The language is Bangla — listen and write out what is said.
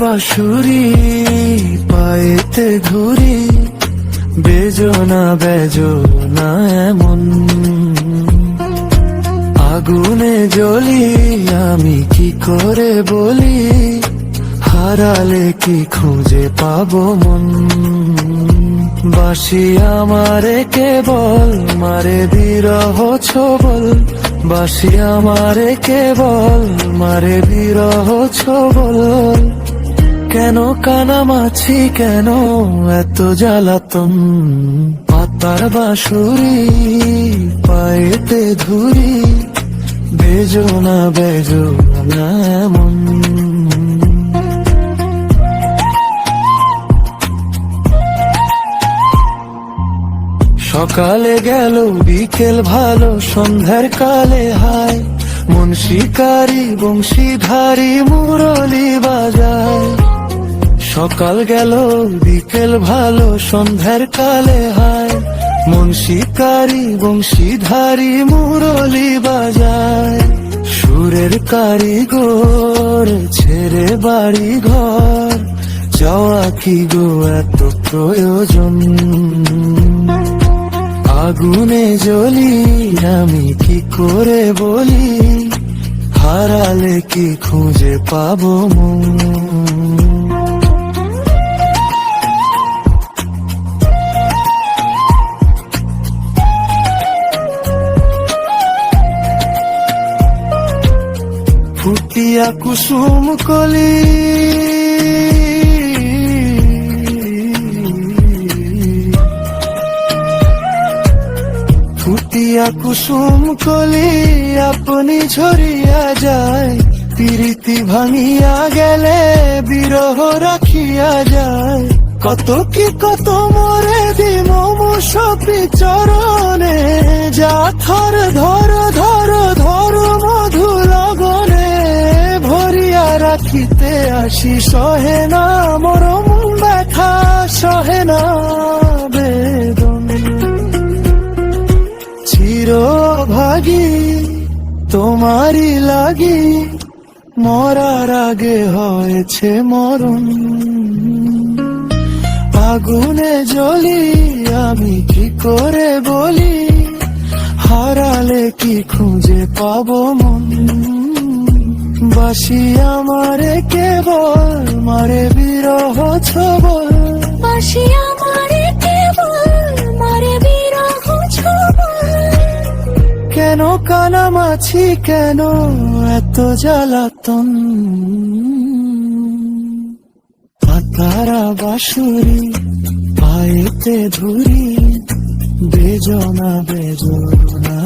বাঁশুরি পায়েতে ঘুরি, বেজনা বেজনা এমন আগুনে জ্বলি, আমি কি করে বলি, হারালে কি খুঁজে পাবো মন। বাঁশি আমারে কেবল মারে বিরহ ছোবল, বাঁশি আমারে কেবল মারে বিরহ ছোবল। কেন কানামাছি, কেন এত জ্বালাতন, পাতার বাঁশুরি পায়েতে ধুরি, বেজনা বেজনা এমন। সকালে গেল বিকেল ভালো, সন্ধ্যার কালে হায়, মন শিকারি বংশীধারী মুরলি বাজায়। সকাল গেল বিকেল ভালো, সন্ধ্যার কালে হায়, মন শিকারি বংশীধারী মুরলি বাজায়। সুরের কারিগর ছেড়ে বাড়ি ঘর, যাওয়া কি গো এত প্রয়োজন। আগুনে জ্বলি, আমি কি করে বলি, হারালে কি খুঁজে পাবো মন। ফুটিয়া কুসুম কলি, ফুটিয়া কুসুম কলি আপনি ঝরিয়া যায়, প্রীতি ভাঙিয়া গেলে বিরহ রাখিয়া যায়। কত কি কত মরে দিম মুসপি চরণে, যা থর ধর ধর ধর মধু লগনে, ভরিয়া রাখিতে আসি সহে না মরম ব্যথা, সহে না বেদন। চিরভাগী তোমারই লাগি, মরার আগে হয়েছে মরণ। আগুনে জ্বলি, আমি কি করে বলি, হারালে কি খুঁজে পাবো মন। বাঁশি আমারে কেবল মারে বিরহ ছোবল, বাঁশি আমারে কেবল মারে বিরহ ছোবল। কেন কানামাছি, কেন এত জ্বালাতন, পাতারা বাঁশুরি পায়েতে ধুরি, বেজনা বেজনা